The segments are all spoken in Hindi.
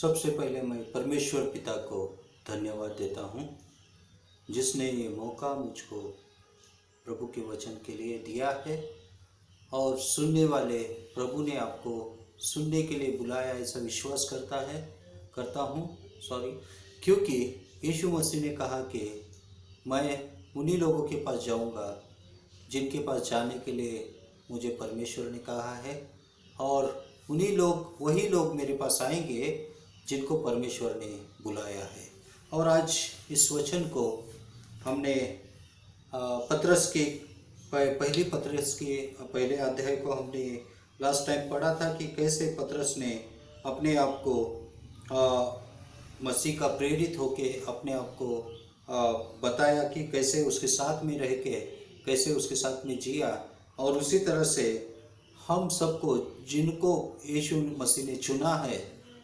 सबसे पहले मैं परमेश्वर पिता को धन्यवाद देता हूँ जिसने ये मौका मुझको प्रभु के वचन के लिए दिया है और सुनने वाले प्रभु ने आपको सुनने के लिए बुलाया ऐसा विश्वास करता हूँ क्योंकि यीशु मसीह ने कहा कि मैं उन्हीं लोगों के पास जाऊँगा जिनके पास जाने के लिए मुझे परमेश्वर ने कहा है और वही लोग मेरे पास आएंगे जिनको परमेश्वर ने बुलाया है। और आज इस वचन को हमने पतरस के पहली पतरस के पहले अध्याय को हमने लास्ट टाइम पढ़ा था कि कैसे पतरस ने अपने आप को मसीह का प्रेरित होके अपने आप को बताया कि कैसे उसके साथ में रह के कैसे उसके साथ में जिया। और उसी तरह से हम सबको जिनको यीशु मसीह ने चुना है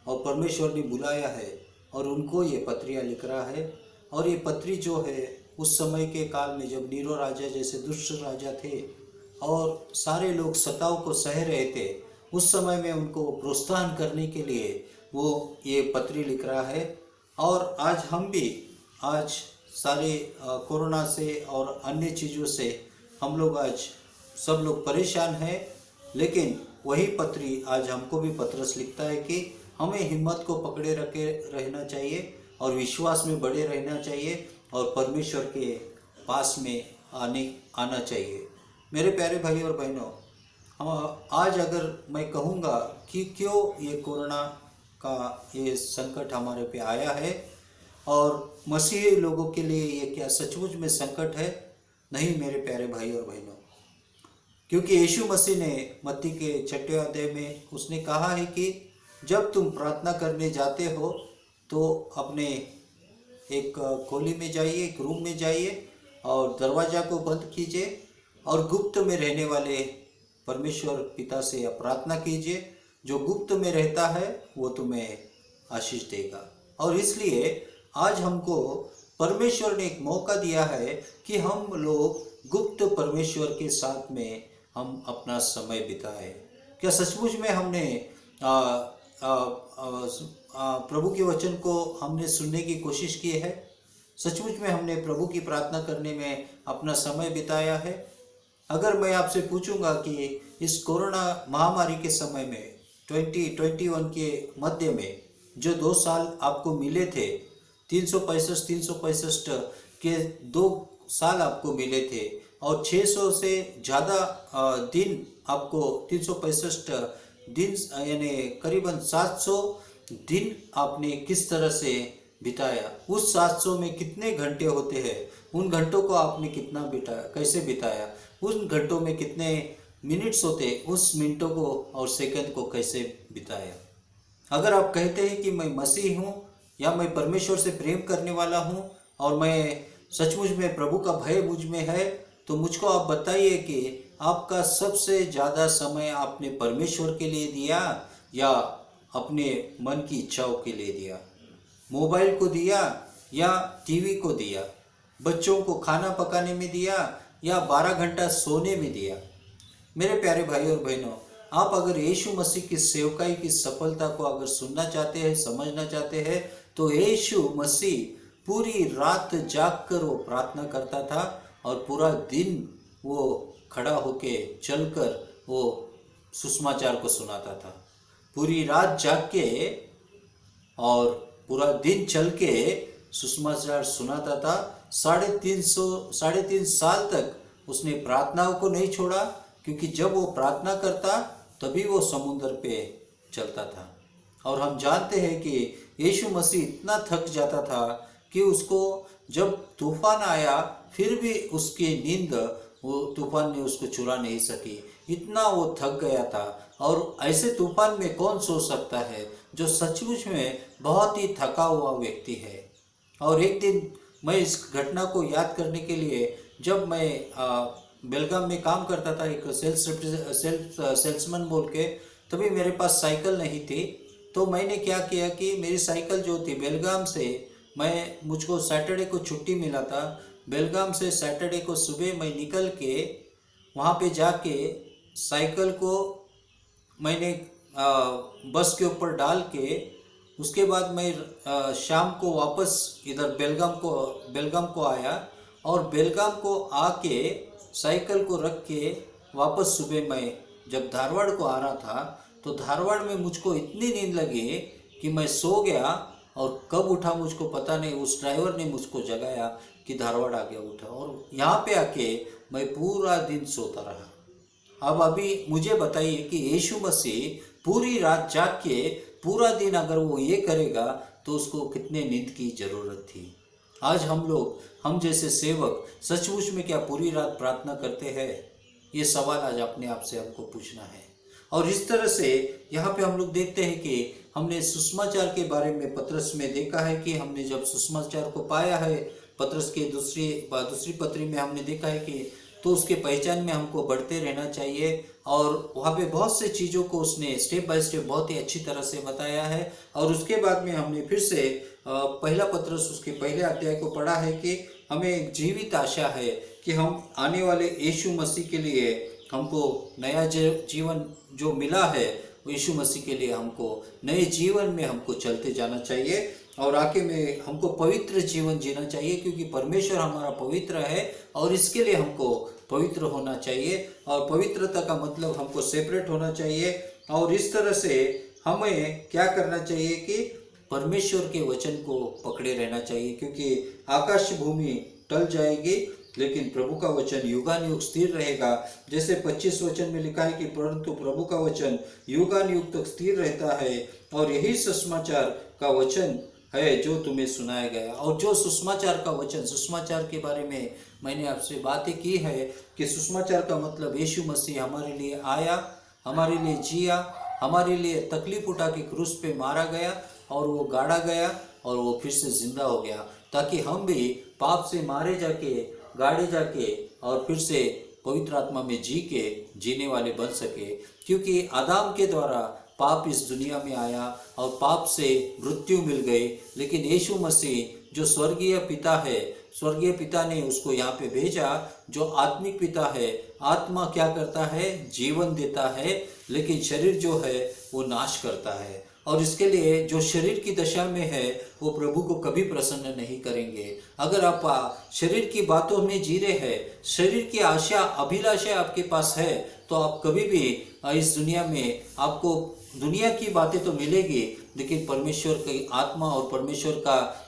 और परमेश्वर ने बुलाया है और उनको ये पत्रियाँ लिख रहा है। और ये पत्री जो है उस समय के काल में जब नीरो राजा जैसे दुष्ट राजा थे और सारे लोग सताव को सह रहे थे, उस समय में उनको प्रोत्साहन करने के लिए वो ये पत्री लिख रहा है। और आज हम भी आज सारे कोरोना से और अन्य चीज़ों से हम लोग आज सब लोग परेशान हैं, लेकिन वही पत्री आज हमको भी पतरस लिखता है कि हमें हिम्मत को पकड़े रखे रहना चाहिए और विश्वास में बड़े रहना चाहिए और परमेश्वर के पास में आना चाहिए। मेरे प्यारे भाई और बहनों, आज अगर मैं कहूँगा कि क्यों ये कोरोना का ये संकट हमारे पे आया है और मसीही लोगों के लिए ये क्या सचमुच में संकट है? नहीं मेरे प्यारे भाई और बहनों, क्योंकि यीशु मसीह ने मत्ती के 6वें अध्याय में उसने कहा है कि जब तुम प्रार्थना करने जाते हो तो अपने एक खोली में जाइए, एक रूम में जाइए और दरवाज़ा को बंद कीजिए और गुप्त में रहने वाले परमेश्वर पिता से प्रार्थना कीजिए। जो गुप्त में रहता है वो तुम्हें आशीष देगा। और इसलिए आज हमको परमेश्वर ने एक मौका दिया है कि हम लोग गुप्त परमेश्वर के साथ में हम अपना समय बिताएं। क्या सचमुच में हमने प्रभु के वचन को हमने सुनने की कोशिश की है? सचमुच में हमने प्रभु की प्रार्थना करने में अपना समय बिताया है? अगर मैं आपसे पूछूंगा कि इस कोरोना महामारी के समय में 2021 के मध्य में जो 2 साल आपको मिले थे, 365 के 2 साल आपको मिले थे और 600 से ज़्यादा दिन आपको 365 दिन यानी करीबन 700 दिन आपने किस तरह से बिताया? उस 700 में कितने घंटे होते हैं? उन घंटों को आपने कितना बिताया, कैसे बिताया? उन घंटों में कितने मिनट्स होते, उस मिनटों को और सेकंड को कैसे बिताया? अगर आप कहते हैं कि मैं मसीह हूँ या मैं परमेश्वर से प्रेम करने वाला हूँ और मैं सचमुच में प्रभु का भय मुझ में है, तो मुझको आप बताइए कि आपका सबसे ज़्यादा समय आपने परमेश्वर के लिए दिया या अपने मन की इच्छाओं के लिए दिया? मोबाइल को दिया या टीवी को दिया? बच्चों को खाना पकाने में दिया या 12 घंटा सोने में दिया? मेरे प्यारे भाई और बहनों, आप अगर यीशु मसीह की सेवकाई की सफलता को अगर सुनना चाहते हैं, समझना चाहते हैं, तो यीशु मसीह पूरी रात जागकर वो प्रार्थना करता था और पूरा दिन वो खड़ा होके चलकर वो सुसमाचार को सुनाता था। पूरी रात जाग के और पूरा दिन चल के सुसमाचार सुनाता था। 3.5 साल तक उसने प्रार्थनाओं को नहीं छोड़ा, क्योंकि जब वो प्रार्थना करता तभी वो समुद्र पे चलता था। और हम जानते हैं कि यीशु मसीह इतना थक जाता था कि उसको जब तूफान आया फिर भी उसकी नींद वो तूफान ने उसको चुरा नहीं सकी, इतना वो थक गया था। और ऐसे तूफान में कौन सो सकता है जो सचमुच में बहुत ही थका हुआ व्यक्ति है? और एक दिन मैं इस घटना को याद करने के लिए, जब मैं बेलगाम में काम करता था एक सेल्समैन बोल के, तभी मेरे पास साइकिल नहीं थी। तो मैंने क्या किया कि मेरी साइकिल जो थी बेलगाम से, मुझको सैटरडे को छुट्टी मिला था। बेलगाम से सैटरडे को सुबह मैं निकल के वहाँ पे जाके साइकिल को मैंने बस के ऊपर डाल के उसके बाद मैं शाम को वापस इधर बेलगाम को आया, और बेलगाम को आके साइकिल को रख के वापस सुबह मैं जब धारवाड़ को आ रहा था, तो धारवाड़ में मुझको इतनी नींद लगी कि मैं सो गया, और कब उठा मुझको पता नहीं। उस ड्राइवर ने मुझको जगाया कि धारवाड़ आ गया, उठा, और यहाँ पे आके मैं पूरा दिन सोता रहा। अब अभी मुझे बताइए कि यीशु मसीह पूरी रात जाग के पूरा दिन अगर वो ये करेगा तो उसको कितने नींद की जरूरत थी। आज हम जैसे सेवक सचमुच में क्या पूरी रात प्रार्थना करते हैं? ये सवाल आज अपने आप से हमको पूछना है। और इस तरह से यहाँ पे हम लोग देखते हैं कि हमने सुसमाचार के बारे में पत्रस में देखा है कि हमने जब सुसमाचार को पाया है, पत्रस के दूसरी पत्री में हमने देखा है कि तो उसके पहचान में हमको बढ़ते रहना चाहिए। और वहाँ पे बहुत से चीज़ों को उसने स्टेप बाय स्टेप बहुत ही अच्छी तरह से बताया है। और उसके बाद में हमने फिर से पहला पत्रस उसके पहले अध्याय को पढ़ा है कि हमें एक जीवित आशा है कि हम आने वाले यीशु मसीह के लिए हमको नया जीवन जो मिला है, यीशु मसीह के लिए हमको नए जीवन में हमको चलते जाना चाहिए, और आगे में हमको पवित्र जीवन जीना चाहिए, क्योंकि परमेश्वर हमारा पवित्र है और इसके लिए हमको पवित्र होना चाहिए। और पवित्रता का मतलब हमको सेपरेट होना चाहिए। और इस तरह से हमें क्या करना चाहिए कि परमेश्वर के वचन को पकड़े रहना चाहिए, क्योंकि आकाश भूमि टल जाएगी लेकिन प्रभु का वचन युगानुयुग स्थिर रहेगा। जैसे 25 वचन में लिखा है कि परंतु प्रभु का वचन युगानुयुग तक स्थिर रहता है, और यही सुसमाचार का वचन है जो तुम्हें सुनाया गया। और जो सुसमाचार का वचन, सुसमाचार के बारे में मैंने आपसे बातें की है कि सुसमाचार का मतलब यीशु मसीह हमारे लिए आया, हमारे लिए जिया, हमारे लिए तकलीफ उठा के क्रूस पे मारा गया, और वो गाड़ा गया, और वो फिर से जिंदा हो गया, ताकि हम भी पाप से मारे जाके, गाड़े जाके, और फिर से पवित्र आत्मा में जीने वाले बन सके। क्योंकि आदम के द्वारा पाप इस दुनिया में आया और पाप से मृत्यु मिल गई, लेकिन यीशु मसीह जो स्वर्गीय पिता है, स्वर्गीय पिता ने उसको यहाँ पे भेजा, जो आत्मिक पिता है। आत्मा क्या करता है? जीवन देता है, लेकिन शरीर जो है वो नाश करता है। और इसके लिए जो शरीर की दशा में है वो प्रभु को कभी प्रसन्न नहीं करेंगे। अगर आप शरीर की बातों में जी रहे हैं, शरीर की आशा अभिलाषा आपके पास है, तो आप कभी भी इस दुनिया में आपको दुनिया की बातें तो मिलेगी, लेकिन परमेश्वर की आत्मा और परमेश्वर का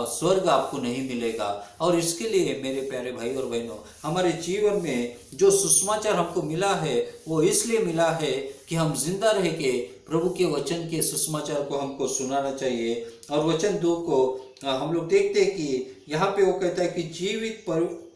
स्वर्ग आपको नहीं मिलेगा। और इसके लिए मेरे प्यारे भाई और बहनों, हमारे जीवन में जो सुसमाचार हमको मिला है वो इसलिए मिला है कि हम जिंदा रह के प्रभु के वचन के सुसमाचार को हमको सुनाना चाहिए। और वचन 2 को हम लोग देखते हैं कि यहाँ पे वो कहता है कि जीवित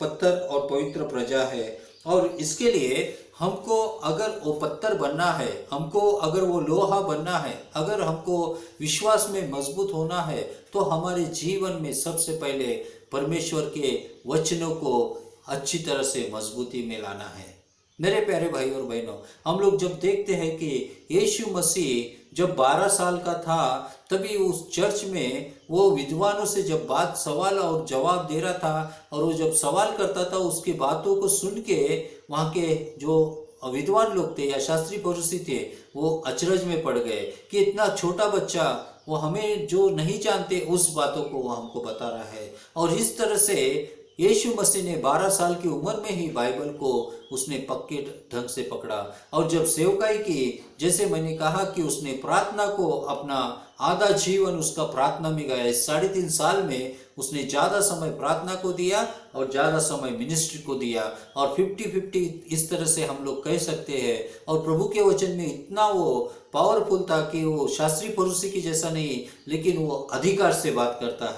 पत्थर और पवित्र प्रजा है। और इसके लिए हमको अगर वो पत्थर बनना है, हमको अगर वो लोहा बनना है, अगर हमको विश्वास में मजबूत होना है, तो हमारे जीवन में सबसे पहले परमेश्वर के वचनों को अच्छी तरह से मजबूती में लाना है। मेरे प्यारे भाई और बहनों, हम लोग जब देखते हैं कि यीशु मसीह जब 12 साल का था, तभी उस चर्च में वो विद्वानों से जब बात सवाल और जवाब दे रहा था, और वो जब सवाल करता था उसकी बातों को सुन के वहाँ के जो विद्वान लोग थे या शास्त्री फरीसी थे, वो अचरज में पड़ गए कि इतना छोटा बच्चा, वो हमें जो नहीं जानते उस बातों को वो हमको बता रहा है। और इस तरह से यीशु मसीह ने 12 साल की उम्र में ही बाइबल को उसने पक्के ढंग से पकड़ा। और जब सेवकाई की, जैसे मैंने कहा कि उसने प्रार्थना को अपना आधा जीवन उसका प्रार्थना में गया। इस 3.5 साल में उसने ज़्यादा समय प्रार्थना को दिया और ज़्यादा समय मिनिस्ट्री को दिया, और 50-50 इस तरह से हम लोग कह सकते हैं। और प्रभु के वचन में इतना वो पावरफुल था कि वो शास्त्री फरीसी की जैसा नहीं, लेकिन वो अधिकार से बात करता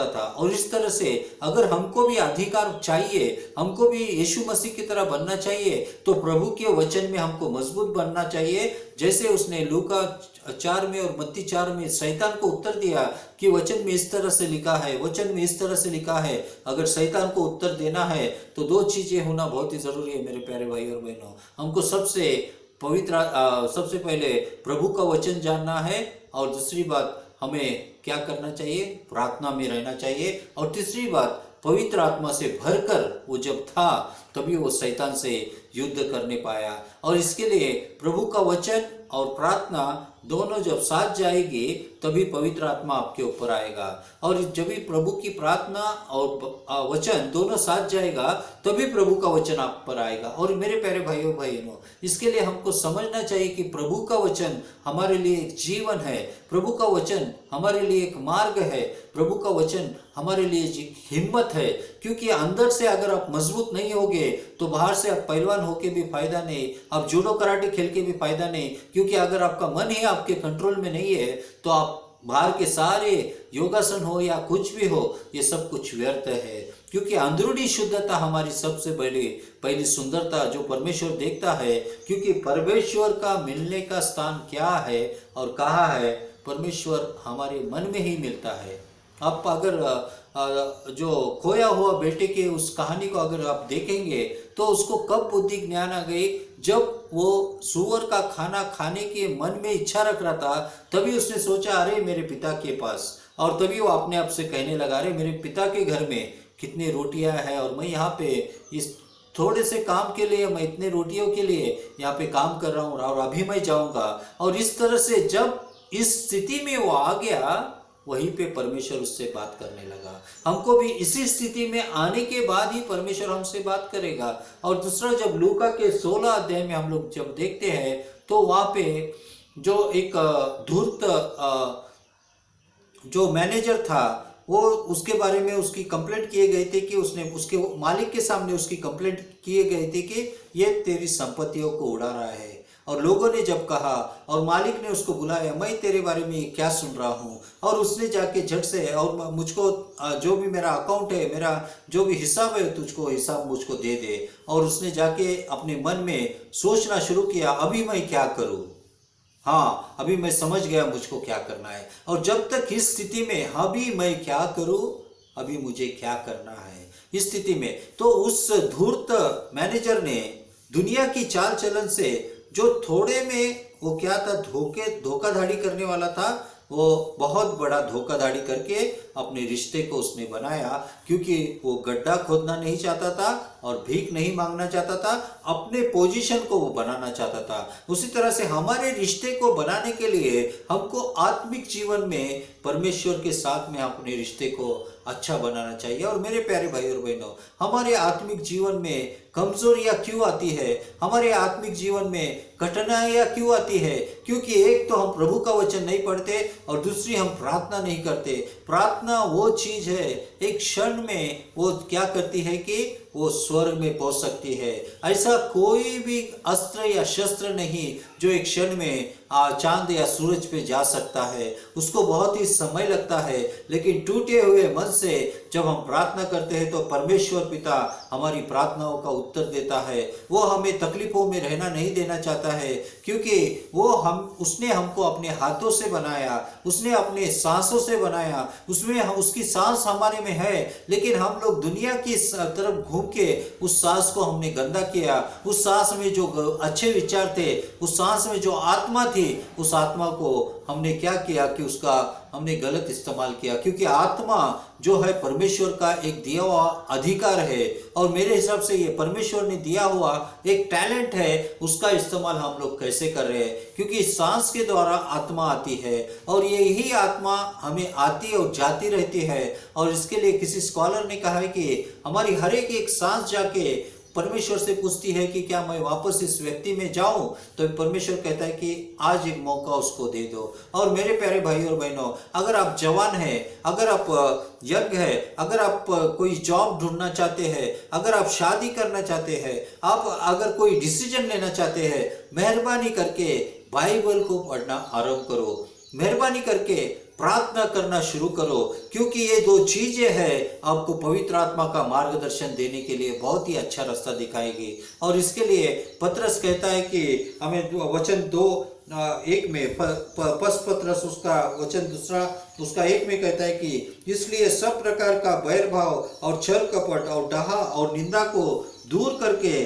था। और इस तरह से अगर हमको भी अधिकार चाहिए, हमको भी यीशु मसीह की तरह बनना चाहिए, तो प्रभु के वचन में हमको मजबूत बनना चाहिए। जैसे उसने लूका 4 में और मत्ती 4 में शैतान को उत्तर दिया कि वचन में इस तरह से लिखा है, वचन में इस तरह से लिखा है। अगर शैतान को उत्तर देना है तो 2 चीजें होना बहुत ही जरूरी है मेरे प्यारे भाई और बहनों। हमको सबसे पहले प्रभु का वचन जानना है, और दूसरी बात हमें क्या करना चाहिए? प्रार्थना में रहना चाहिए। और तीसरी बात, पवित्र आत्मा से भरकर वो जब था तभी वो शैतान से युद्ध करने पाया। और इसके लिए प्रभु का वचन और प्रार्थना दोनों जब साथ जाएगी तभी पवित्र आत्मा आपके ऊपर आएगा। और जब भी प्रभु की प्रार्थना और वचन दोनों साथ जाएगा तभी प्रभु का वचन आप पर आएगा। और मेरे प्यारे भाइयों बहनों, इसके लिए हमको समझना चाहिए कि प्रभु का वचन हमारे लिए एक जीवन है, प्रभु का वचन हमारे लिए एक मार्ग है, प्रभु का वचन हमारे लिए हिम्मत है। क्योंकि अंदर से अगर आप मजबूत नहीं होगे तो बाहर से आप पहलवान होके भी फायदा नहीं, आप जूडो कराटे खेल के भी फायदा नहीं। क्योंकि अगर आपका मन ही आपके कंट्रोल में नहीं है तो आप बाहर के सारे योगासन हो या कुछ भी हो, ये सब कुछ व्यर्थ है। क्योंकि अंदरूनी शुद्धता हमारी सबसे पहली सुंदरता जो परमेश्वर देखता है। क्योंकि परमेश्वर का मिलने का स्थान क्या है और कहाँ है? परमेश्वर हमारे मन में ही मिलता है। आप अगर जो खोया हुआ बेटे के उस कहानी को अगर आप देखेंगे तो उसको कब बुद्धि ज्ञान आ गई? जब वो सूअर का खाना खाने के मन में इच्छा रख रहा था, तभी उसने सोचा अरे मेरे पिता के पास, और तभी वो अपने आप से कहने लगा अरे मेरे पिता के घर में कितनी रोटियां हैं और मैं यहाँ पे इस थोड़े से काम के लिए, मैं इतने रोटियों के लिए यहाँ पे काम कर रहा हूँ और अभी मैं जाऊँगा। और इस तरह से जब इस स्थिति में वो आ गया, वहीं पे परमेश्वर उससे बात करने लगा। हमको भी इसी स्थिति में आने के बाद ही परमेश्वर हमसे बात करेगा। और दूसरा, जब लूका के 16 अध्याय में हम लोग जब देखते हैं तो वहाँ पे जो एक धूर्त जो मैनेजर था, वो उसके बारे में उसकी कंप्लेंट किए गए थे कि उसने उसके मालिक के सामने उसकी कंप्लेंट किए गए थे कि ये तेरी संपत्तियों को उड़ा रहा है। और लोगों ने जब कहा और मालिक ने उसको बुलाया, मैं तेरे बारे में क्या सुन रहा हूँ, और उसने जाके झट से और मुझको जो भी मेरा अकाउंट है, मेरा जो भी हिसाब है, तुझको हिसाब मुझको दे दे। और उसने जाके अपने मन में सोचना शुरू किया अभी मैं क्या करूँ, हाँ अभी मैं समझ गया मुझको क्या करना है। और जब तक इस स्थिति में अभी मैं क्या करूँ, अभी मुझे क्या करना है, इस स्थिति में तो उस धूर्त मैनेजर ने दुनिया की चाल चलन से जो थोड़े में वो क्या था, धोखाधड़ी करने वाला था, वो बहुत बड़ा धोखाधड़ी करके अपने रिश्ते को उसने बनाया। क्योंकि वो गड्ढा खोदना नहीं चाहता था और भीख नहीं मांगना चाहता था, अपने पोजीशन को वो बनाना चाहता था। उसी तरह से हमारे रिश्ते को बनाने के लिए हमको आत्मिक जीवन में परमेश्वर के साथ में अपने रिश्ते को अच्छा बनाना चाहिए। और मेरे प्यारे भाई और बहनों, हमारे आत्मिक जीवन में कमजोरियां क्यों आती है, हमारे आत्मिक जीवन में कठिनाइयां क्यों आती है? क्योंकि एक तो हम प्रभु का वचन नहीं पढ़ते और दूसरी हम प्रार्थना नहीं करते। प्रार्थना वो चीज है, एक क्षण में वो क्या करती है कि वो स्वर्ग में पहुंच सकती है। ऐसा कोई भी अस्त्र या शस्त्र नहीं जो एक क्षण में चांद या सूरज पे जा सकता है, उसको बहुत ही समय लगता है। लेकिन टूटे हुए मन से जब हम प्रार्थना करते हैं तो परमेश्वर पिता हमारी प्रार्थनाओं का उत्तर देता है। वो हमें तकलीफों में रहना नहीं देना चाहता है, क्योंकि उसने हमको अपने हाथों से बनाया, उसने अपने सांसों से बनाया, उसमें उसकी सांस हमारे में है। लेकिन हम लोग दुनिया की तरफ घूम के उस सांस को हमने गंदा किया। उस सांस में जो अच्छे विचार थे, उस सांस में जो आत्मा थी, उस आत्मा को हमने क्या किया कि उसका हमने गलत इस्तेमाल किया। क्योंकि आत्मा जो है परमेश्वर का एक दिया हुआ अधिकार है, और मेरे हिसाब से ये परमेश्वर ने दिया हुआ एक टैलेंट है, उसका इस्तेमाल हम लोग कैसे कर रहे हैं। क्योंकि सांस के द्वारा आत्मा आती है और यही आत्मा हमें आती और जाती रहती है। और इसके लिए किसी स्कॉलर ने कहा है कि हमारी हर एक सांस जाके परमेश्वर से पूछती है कि क्या मैं वापस इस व्यक्ति में जाऊं, तो परमेश्वर कहता है कि आज एक मौका उसको दे दो। और मेरे प्यारे भाई और बहनों, अगर आप जवान हैं, अगर आप यंग है, अगर आप कोई जॉब ढूंढना चाहते हैं, अगर आप शादी करना चाहते हैं, आप अगर कोई डिसीजन लेना चाहते हैं, मेहरबानी करके बाइबल को पढ़ना आरंभ करो, मेहरबानी करके प्रार्थना करना शुरू करो। क्योंकि ये दो चीजें हैं आपको पवित्र आत्मा का मार्गदर्शन देने के लिए बहुत ही अच्छा रास्ता दिखाएगी। और इसके लिए पतरस कहता है कि हमें वचन 2:1 में पतरस उसका वचन 2 उसका 1 में कहता है कि इसलिए सब प्रकार का बैर भाव और छल कपट और डाहा और निंदा को दूर करके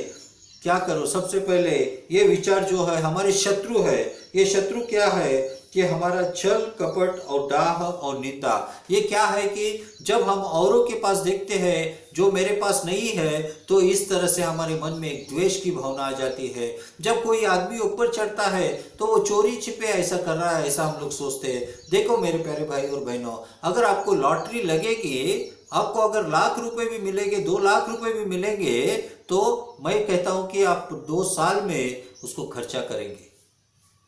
क्या करो। सबसे पहले ये विचार जो है हमारे शत्रु है, ये शत्रु क्या है? कि हमारा छल कपट और डाह और निंदा, ये क्या है कि जब हम औरों के पास देखते हैं जो मेरे पास नहीं है, तो इस तरह से हमारे मन में एक द्वेष की भावना आ जाती है। जब कोई आदमी ऊपर चढ़ता है तो वो चोरी छिपे ऐसा कर रहा है, ऐसा हम लोग सोचते हैं। देखो मेरे प्यारे भाई और बहनों, अगर आपको लॉटरी लगेगी, आपको अगर लाख रुपए भी मिलेंगे, 2 लाख रुपए भी मिलेंगे, तो मैं कहता हूं कि आप 2 साल में उसको खर्चा करेंगे।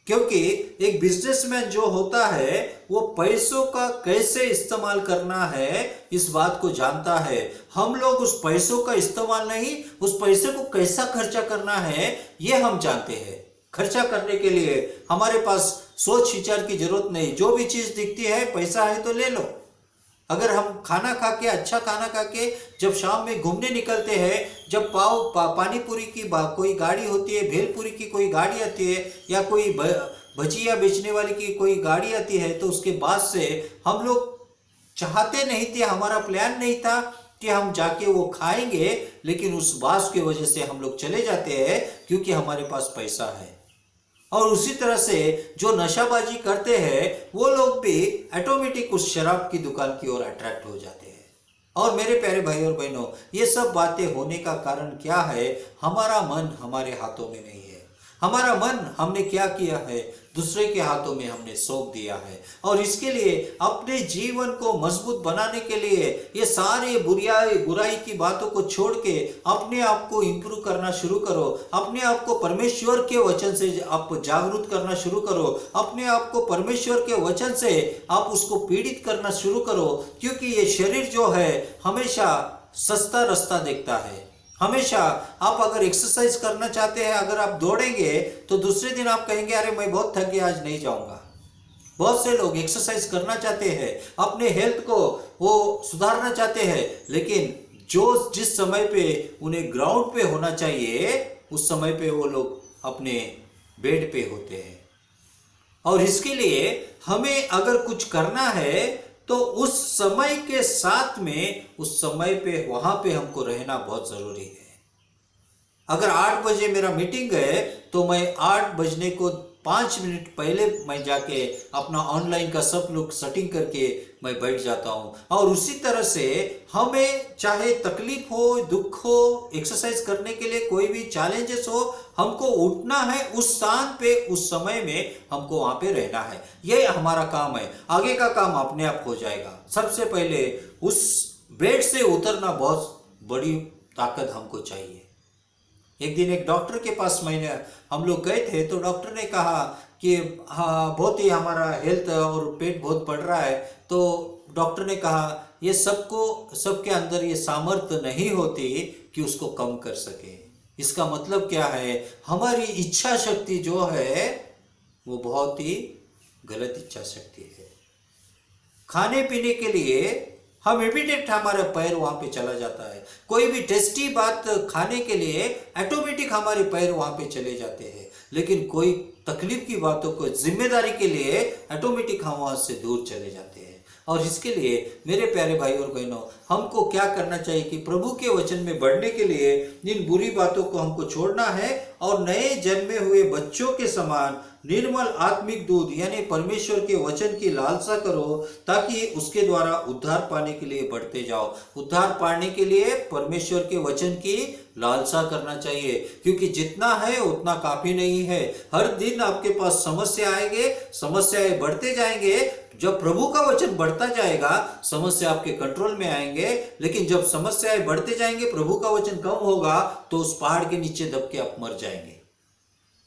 क्योंकि एक बिजनेसमैन जो होता है वो पैसों का कैसे इस्तेमाल करना है इस बात को जानता है। हम लोग उस पैसों का इस्तेमाल नहीं, उस पैसे को कैसा खर्चा करना है ये हम जानते हैं। खर्चा करने के लिए हमारे पास सोच विचार की जरूरत नहीं, जो भी चीज दिखती है पैसा है तो ले लो। अगर हम खाना खा के, अच्छा खाना खा के जब शाम में घूमने निकलते हैं, जब पानी पूरी की कोई गाड़ी होती है, भेलपुरी की कोई गाड़ी आती है, या कोई भजिया बेचने वाली की कोई गाड़ी आती है, तो उसके बाद से हम लोग चाहते नहीं थे, हमारा प्लान नहीं था कि हम जाके वो खाएंगे, लेकिन उस बात की वजह से हम लोग चले जाते हैं क्योंकि हमारे पास पैसा है। और उसी तरह से जो नशाबाजी करते हैं वो लोग भी ऑटोमेटिक उस शराब की दुकान की ओर अट्रैक्ट हो जाते हैं। और मेरे प्यारे भाई और बहनों, ये सब बातें होने का कारण क्या है? हमारा मन हमारे हाथों में नहीं है। हमारा मन हमने क्या किया है? दूसरे के हाथों में हमने सौंप दिया है। और इसके लिए अपने जीवन को मजबूत बनाने के लिए ये सारे बुराई की बातों को छोड़ के अपने आप को इंप्रूव करना शुरू करो। अपने आप को परमेश्वर के वचन से आप जागरूक करना शुरू करो। अपने आप को परमेश्वर के वचन से आप उसको पीड़ित करना शुरू करो, क्योंकि ये शरीर जो है हमेशा सस्ता रास्ता देखता है। हमेशा आप अगर एक्सरसाइज करना चाहते हैं, अगर आप दौड़ेंगे तो दूसरे दिन आप कहेंगे अरे मैं बहुत थक गया, आज नहीं जाऊंगा। बहुत से लोग एक्सरसाइज करना चाहते हैं, अपने हेल्थ को वो सुधारना चाहते हैं, लेकिन जिस समय पे उन्हें ग्राउंड पे होना चाहिए उस समय पे वो लोग अपने बेड पे होते हैं। और इसके लिए हमें अगर कुछ करना है तो उस समय के साथ में, उस समय पे वहां पे हमको रहना बहुत जरूरी है। अगर 8 बजे मेरा मीटिंग है तो मैं 8 बजने को 5 मिनट पहले मैं जाके अपना ऑनलाइन का सब लोग सेटिंग करके मैं बैठ जाता हूं। और उसी तरह से हमें चाहे तकलीफ हो, दुख हो, एक्सरसाइज करने के लिए कोई भी चैलेंजेस हो, हमको उठना है उस स्थान पे, उस समय में हमको वहां पे रहना है। ये हमारा काम है। आगे का काम अपने आप हो जाएगा। सबसे पहले उस बेड से उतरना बहुत बड़ी ताकत हमको चाहिए। एक दिन एक डॉक्टर के पास हम लोग गए थे, तो डॉक्टर ने कहा कि हाँ बहुत ही हमारा हेल्थ और पेट बहुत बढ़ रहा है। तो डॉक्टर ने कहा ये सबके अंदर ये सामर्थ्य नहीं होती कि उसको कम कर सके। इसका मतलब क्या है? हमारी इच्छा शक्ति जो है वो बहुत ही गलत इच्छा शक्ति है। खाने पीने के लिए हम इमीडिएट हमारा पैर वहां पे चला जाता है। कोई भी टेस्टी बात खाने के लिए ऑटोमेटिक हमारे पैर वहां पे चले जाते हैं, लेकिन कोई तकलीफ की बातों को, जिम्मेदारी के लिए ऑटोमेटिक हम वहां से दूर चले जाते हैं। और इसके लिए मेरे प्यारे भाई और बहनों, हमको क्या करना चाहिए कि प्रभु के वचन में बढ़ने के लिए इन बुरी बातों को हमको छोड़ना है और नए जन्मे हुए बच्चों के समान निर्मल आत्मिक दूध यानी परमेश्वर के वचन की लालसा करो, ताकि उसके द्वारा उद्धार पाने के लिए बढ़ते जाओ। उद्धार पाने के लिए परमेश्वर के वचन की लालसा करना चाहिए, क्योंकि जितना है उतना काफी नहीं है। हर दिन आपके पास समस्या आएंगे, समस्याएं बढ़ते जाएंगे। जब प्रभु का वचन बढ़ता जाएगा समस्या आपके कंट्रोल में आएंगे, लेकिन जब समस्याएं बढ़ते जाएंगे, प्रभु का वचन कम होगा, तो उस पहाड़ के नीचे दब के आप मर जाएंगे।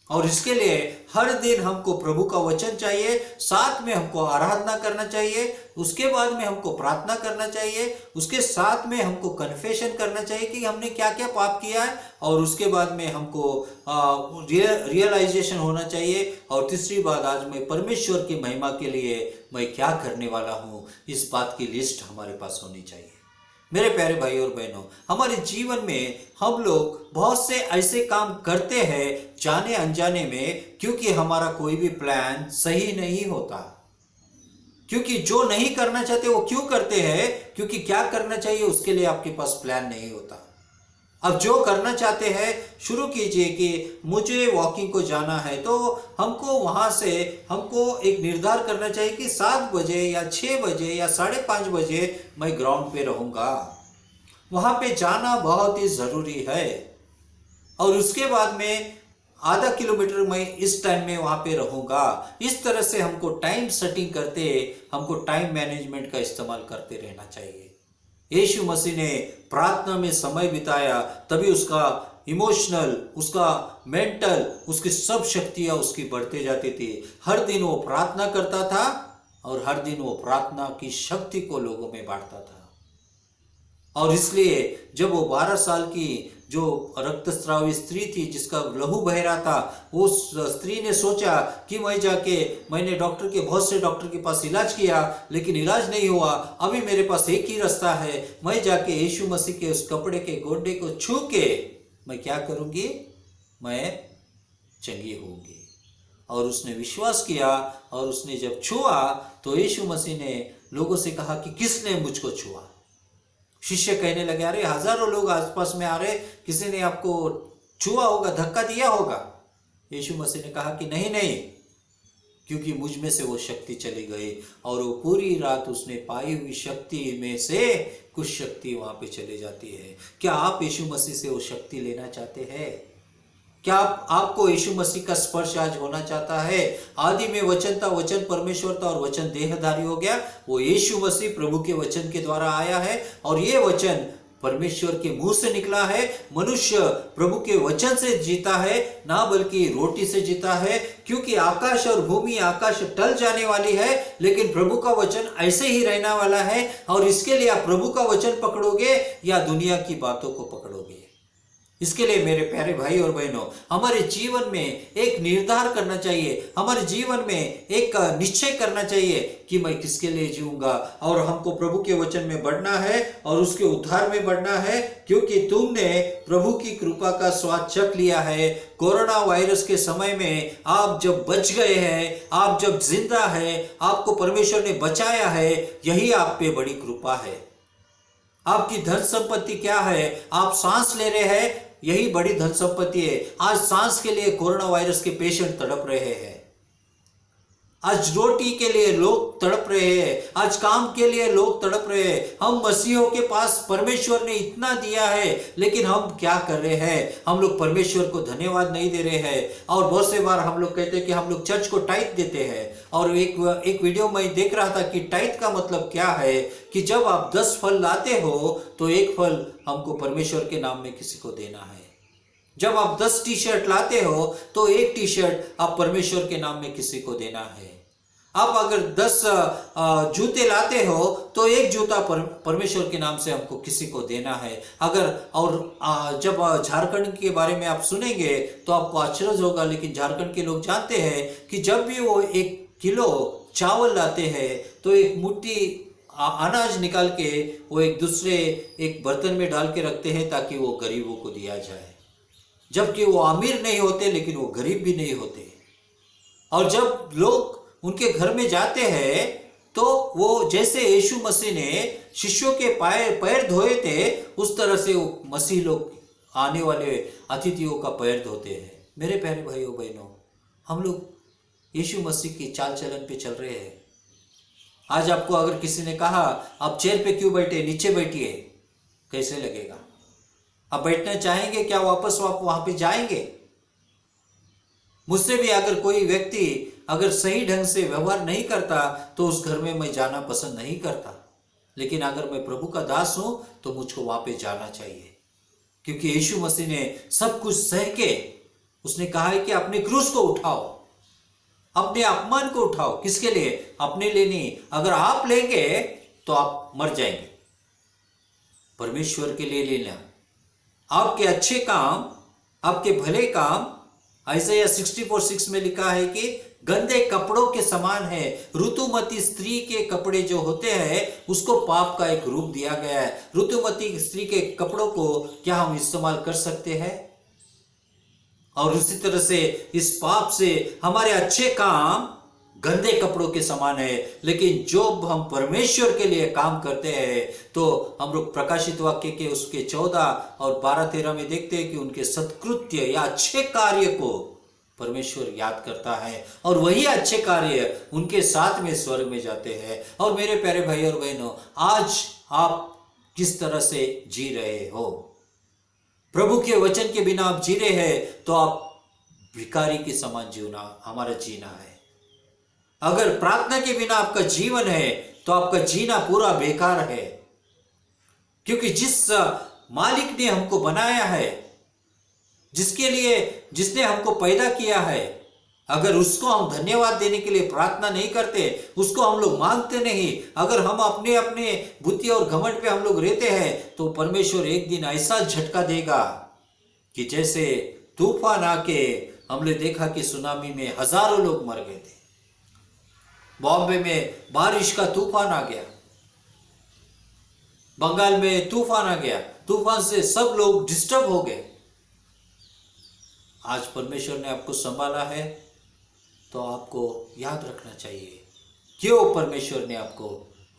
और इसके लिए हर दिन हमको प्रभु का वचन चाहिए, साथ में हमको आराधना करना चाहिए, उसके बाद में हमको प्रार्थना करना चाहिए, उसके साथ में हमको कन्फेशन करना चाहिए कि हमने क्या क्या पाप किया है, और उसके बाद में हमको रियलाइजेशन होना चाहिए। और तीसरी बात, आज मैं परमेश्वर की महिमा के लिए मैं क्या करने वाला हूँ, इस बात की लिस्ट हमारे पास होनी चाहिए। मेरे प्यारे भाई और बहनों, हमारे जीवन में हम लोग बहुत से ऐसे काम करते हैं जाने अनजाने में, क्योंकि हमारा कोई भी प्लान सही नहीं होता। क्योंकि जो नहीं करना चाहते वो क्यों करते हैं? क्योंकि क्या करना चाहिए उसके लिए आपके पास प्लान नहीं होता। अब जो करना चाहते हैं शुरू कीजिए कि मुझे वॉकिंग को जाना है, तो हमको वहाँ से हमको एक निर्धार करना चाहिए कि 7 बजे या 6 बजे या 5:30 बजे मैं ग्राउंड पे रहूँगा। वहाँ पे जाना बहुत ही ज़रूरी है। और उसके बाद में आधा किलोमीटर मैं इस टाइम में वहाँ पे रहूँगा। इस तरह से हमको टाइम सेटिंग करते, हमको टाइम मैनेजमेंट का इस्तेमाल करते रहना चाहिए। यीशु मसीह ने प्रार्थना में समय बिताया, तभी उसका इमोशनल, उसका मेंटल, उसकी सब शक्तियाँ उसकी बढ़ते जाती थी। हर दिन वो प्रार्थना करता था और हर दिन वो प्रार्थना की शक्ति को लोगों में बांटता था। और इसलिए जब वो 12 साल की जो रक्तस्रावी स्त्री थी, जिसका लहू बह रहा था, उस स्त्री ने सोचा कि मैंने बहुत से डॉक्टर के पास इलाज किया, लेकिन इलाज नहीं हुआ। अभी मेरे पास एक ही रास्ता है, मैं जाके यीशु मसीह के उस कपड़े के गोंडे को छू के मैं क्या करूंगी, मैं चंगी होंगी। और उसने विश्वास किया, और उसने जब छुआ तो यीशु मसीह ने लोगों से कहा कि किसने मुझको छुआ। शिष्य कहने लगे, अरे हजारों लोग आसपास में आ रहे, किसी ने आपको छुआ होगा, धक्का दिया होगा। यीशु मसीह ने कहा कि नहीं, क्योंकि मुझ में से वो शक्ति चली गई। और वो पूरी रात उसने पाई हुई शक्ति में से कुछ शक्ति वहां पे चली जाती है। क्या आप यीशु मसीह से वो शक्ति लेना चाहते हैं? क्या आपको यीशु मसीह का स्पर्श आज होना चाहता है? आदि में वचन था, वचन परमेश्वर था और वचन देहधारी हो गया। वो यीशु मसीह प्रभु के वचन के द्वारा आया है, और ये वचन परमेश्वर के मुंह से निकला है। मनुष्य प्रभु के वचन से जीता है, ना बल्कि रोटी से जीता है। क्योंकि आकाश और भूमि, आकाश टल जाने वाली है, लेकिन प्रभु का वचन ऐसे ही रहने वाला है। और इसके लिए आप प्रभु का वचन पकड़ोगे या दुनिया की बातों को पकड़ोगे? इसके लिए मेरे प्यारे भाई और बहनों, हमारे जीवन में एक निर्धार करना चाहिए, हमारे जीवन में एक निश्चय करना चाहिए कि मैं किसके लिए जीऊंगा। और हमको प्रभु के वचन में बढ़ना है और उसके उद्धार में बढ़ना है, क्योंकि तुमने प्रभु की कृपा का स्वाद चख लिया है। कोरोना वायरस के समय में आप जब बच गए हैं, आप जब जिंदा है, आपको परमेश्वर ने बचाया है, यही आप पे बड़ी कृपा है। आपकी धन संपत्ति क्या है? आप सांस ले रहे हैं, यही बड़ी धन संपत्ति है। आज सांस के लिए कोरोना वायरस के पेशेंट तड़प रहे हैं, आज रोटी के लिए लोग तड़प रहे हैं, आज काम के लिए लोग तड़प रहे हैं। हम मसीहों के पास परमेश्वर ने इतना दिया है, लेकिन हम क्या कर रहे हैं? हम लोग परमेश्वर को धन्यवाद नहीं दे रहे हैं। और बहुत से बार हम लोग कहते हैं कि हम लोग चर्च को टाइट देते हैं। और एक वीडियो मैं देख रहा था कि टाइट का मतलब क्या है, कि जब आप 10 फल लाते हो तो एक फल हमको परमेश्वर के नाम में किसी को देना है। जब आप 10 टी शर्ट लाते हो तो एक टी शर्ट आप परमेश्वर के नाम में किसी को देना है। आप अगर 10 जूते लाते हो तो एक जूता परमेश्वर के नाम से हमको किसी को देना है। जब झारखंड के बारे में आप सुनेंगे तो आपको आश्चर्य होगा, लेकिन झारखंड के लोग जानते हैं कि जब भी वो 1 किलो चावल लाते हैं तो एक मुट्ठी अनाज निकाल के वो एक बर्तन में डाल के रखते हैं, ताकि वो गरीबों को दिया जाए। जबकि वो अमीर नहीं होते, लेकिन वो गरीब भी नहीं होते। और जब लोग उनके घर में जाते हैं तो वो जैसे यीशु मसीह ने शिष्यों के पैर धोए थे, उस तरह से वो मसीह लोग आने वाले अतिथियों का पैर धोते हैं। मेरे प्यारे भाइयों बहनों, हम लोग यीशु मसीह की चाल चलन पे चल रहे हैं। आज आपको अगर किसी ने कहा आप चेयर पे क्यों बैठे, नीचे बैठिए, कैसे लगेगा? आप बैठना चाहेंगे क्या? वापस आप वहां पे जाएंगे? मुझसे भी अगर कोई व्यक्ति अगर सही ढंग से व्यवहार नहीं करता तो उस घर में मैं जाना पसंद नहीं करता। लेकिन अगर मैं प्रभु का दास हूं तो मुझको वहां पे जाना चाहिए, क्योंकि यीशु मसीह ने सब कुछ सह के उसने कहा है कि अपने क्रूस को उठाओ, अपने अपमान को उठाओ। किसके लिए? अपने लिए नहीं। अगर आप लेंगे तो आप मर जाएंगे। परमेश्वर के लिए लेना, आपके अच्छे काम, आपके भले काम। आइज़ाया 64:6 में लिखा है कि गंदे कपड़ों के समान है। ऋतुमती स्त्री के कपड़े जो होते हैं उसको पाप का एक रूप दिया गया है। ऋतुमती स्त्री के कपड़ों को क्या हम इस्तेमाल कर सकते हैं? और उसी तरह से इस पाप से हमारे अच्छे काम गंदे कपड़ों के समान है। लेकिन जब हम परमेश्वर के लिए काम करते हैं तो हम लोग प्रकाशित वाक्य के उसके 14 और 12-13 में देखते हैं कि उनके सत्कृत्य या अच्छे कार्य को परमेश्वर याद करता है और वही अच्छे कार्य उनके साथ में स्वर्ग में जाते हैं। और मेरे प्यारे भाई और बहनों, आज आप किस तरह से जी रहे हो? प्रभु के वचन के बिना आप जी रहे हैं तो आप भिखारी के समान जीना हमारा जीना है। अगर प्रार्थना के बिना आपका जीवन है तो आपका जीना पूरा बेकार है, क्योंकि जिस मालिक ने हमको बनाया है, जिसने हमको पैदा किया है, अगर उसको हम धन्यवाद देने के लिए प्रार्थना नहीं करते, उसको हम लोग मांगते नहीं, अगर हम अपने अपने बुद्धि और घमंड पे हम लोग रहते हैं, तो परमेश्वर एक दिन ऐसा झटका देगा कि जैसे तूफान आके हमने देखा कि सुनामी में हजारों लोग मर गए थे। बॉम्बे में बारिश का तूफान आ गया, बंगाल में तूफान आ गया, तूफान से सब लोग डिस्टर्ब हो गए। आज परमेश्वर ने आपको संभाला है तो आपको याद रखना चाहिए क्यों परमेश्वर ने आपको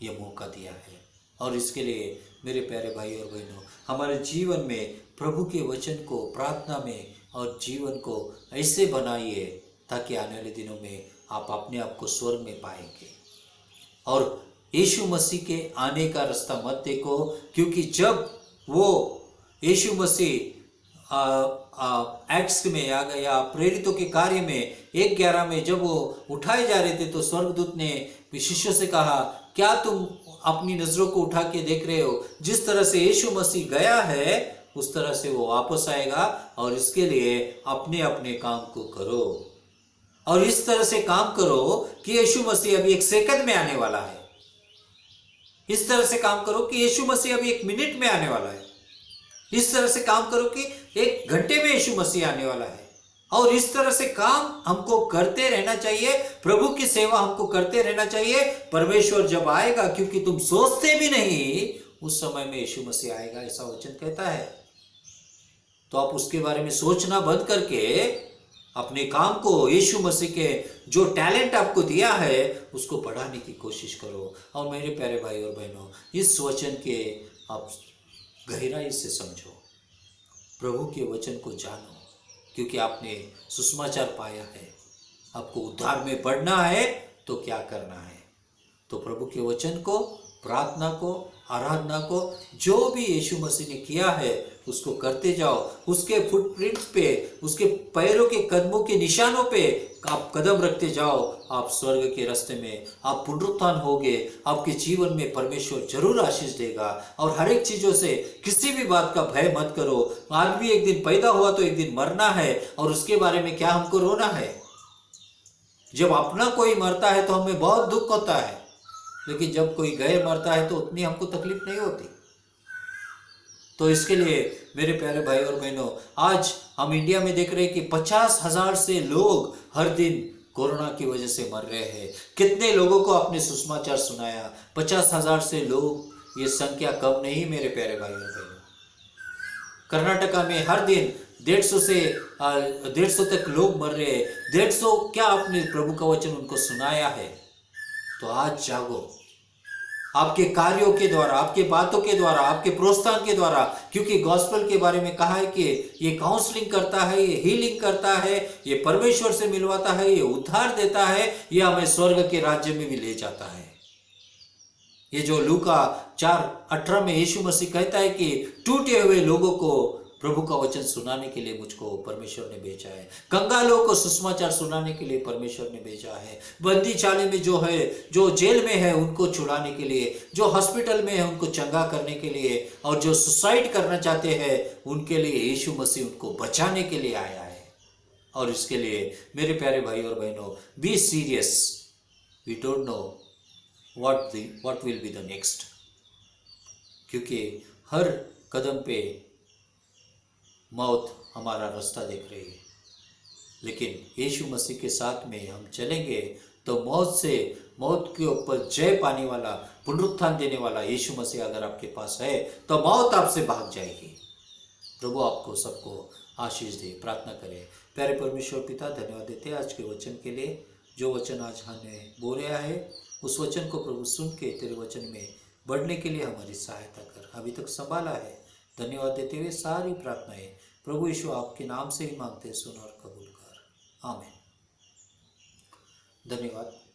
यह मौका दिया है। और इसके लिए मेरे प्यारे भाई और बहनों, हमारे जीवन में प्रभु के वचन को प्रार्थना में और जीवन को ऐसे बनाइए ताकि आने वाले दिनों में आप अपने आप को स्वर्ग में पाएंगे। और यीशु मसीह के आने का रास्ता मत देखो, क्योंकि जब वो यीशु मसीह एक्ट्स में या प्रेरितों के कार्य में 1:11 में जब वो उठाए जा रहे थे तो स्वर्गदूत ने शिष्यों से कहा, क्या तुम अपनी नजरों को उठा के देख रहे हो? जिस तरह से यीशु मसीह गया है उस तरह से वो वापस आएगा, और इसके लिए अपने अपने काम को करो और इस तरह से काम करो कि यीशु मसीह अभी 1 सेकंड में आने वाला है। इस तरह से काम करो कि यीशु मसीह अभी 1 मिनट में आने वाला है। इस तरह से काम करो कि 1 घंटे में यीशु मसीह आने वाला है। और इस तरह से काम हमको करते रहना चाहिए, प्रभु की सेवा हमको करते रहना चाहिए। परमेश्वर जब आएगा, क्योंकि तुम सोचते भी नहीं उस समय में यीशु मसीह आएगा, ऐसा वचन कहता है। तो आप उसके बारे में सोचना बंद करके अपने काम को, यीशु मसीह के जो टैलेंट आपको दिया है उसको बढ़ाने की कोशिश करो। और मेरे प्यारे भाई और बहनों, इस वचन के आप गहराई से समझो, प्रभु के वचन को जानो, क्योंकि आपने सुसमाचार पाया है। आपको उद्धार में बढ़ना है तो क्या करना है? तो प्रभु के वचन को, प्रार्थना को, आराधना को, जो भी यीशु मसीह ने किया है उसको करते जाओ। उसके फुटप्रिंट्स पे, उसके पैरों के कदमों के निशानों पे आप कदम रखते जाओ। आप स्वर्ग के रास्ते में आप पुनरुत्थान होगे। आपके जीवन में परमेश्वर जरूर आशीष देगा। और हर एक चीजों से, किसी भी बात का भय मत करो। आदमी एक दिन पैदा हुआ तो एक दिन मरना है, और उसके बारे में क्या हमको रोना है? जब अपना कोई मरता है तो हमें बहुत दुख होता है, लेकिन जब कोई गैर मरता है तो उतनी हमको तकलीफ नहीं होती। तो इसके लिए मेरे प्यारे भाई और बहनों, आज हम इंडिया में देख रहे हैं कि 50,000 से लोग हर दिन कोरोना की वजह से मर रहे हैं। कितने लोगों को आपने सुसमाचार सुनाया? 50,000 से लोग, ये संख्या कम नहीं मेरे प्यारे भाई और बहनों। कर्नाटका में हर दिन 150 तक लोग मर रहे हैं। 150 क्या आपने प्रभु का वचन उनको सुनाया है? तो आज जागो, आपके कार्यों के द्वारा, आपके बातों के द्वारा, आपके प्रोत्साहन के द्वारा, क्योंकि गॉस्पेल के बारे में कहा है कि ये काउंसलिंग करता है, ये हीलिंग करता है, ये परमेश्वर से मिलवाता है, ये उद्धार देता है, ये हमें स्वर्ग के राज्य में भी ले जाता है। ये जो लूका 4:18 में यीशु मसीह कहता है कि टूटे हुए लोगों को प्रभु का वचन सुनाने के लिए मुझको परमेश्वर ने भेजा है। कंगालों को सुसमाचार सुनाने के लिए परमेश्वर ने भेजा है। बंदी छाले में जो है, जो जेल में है, उनको छुड़ाने के लिए, जो हॉस्पिटल में है उनको चंगा करने के लिए, और जो सुसाइड करना चाहते हैं उनके लिए यीशु मसीह उनको बचाने के लिए आया है। और इसके लिए मेरे प्यारे भाई और बहनों, be serious. We don't know what will be the next, क्योंकि हर कदम पे मौत हमारा रास्ता देख रही है। लेकिन यीशु मसीह के साथ में हम चलेंगे तो मौत के ऊपर जय पाने वाला, पुनरुत्थान देने वाला यीशु मसीह अगर आपके पास है तो मौत आपसे भाग जाएगी। प्रभु आपको सबको आशीष दे। प्रार्थना करें। प्यारे परमेश्वर पिता, धन्यवाद देते हैं आज के वचन के लिए। जो वचन आज हमें बोला है उस वचन को प्रभु सुन के तेरे वचन में बढ़ने के लिए हमारी सहायता कर। अभी तक संभाला है, धन्यवाद देते हुए सारी प्रार्थनाएं प्रभु यीशु आपके नाम से ही मांगते, सुन और कबूल कर। आमीन। धन्यवाद।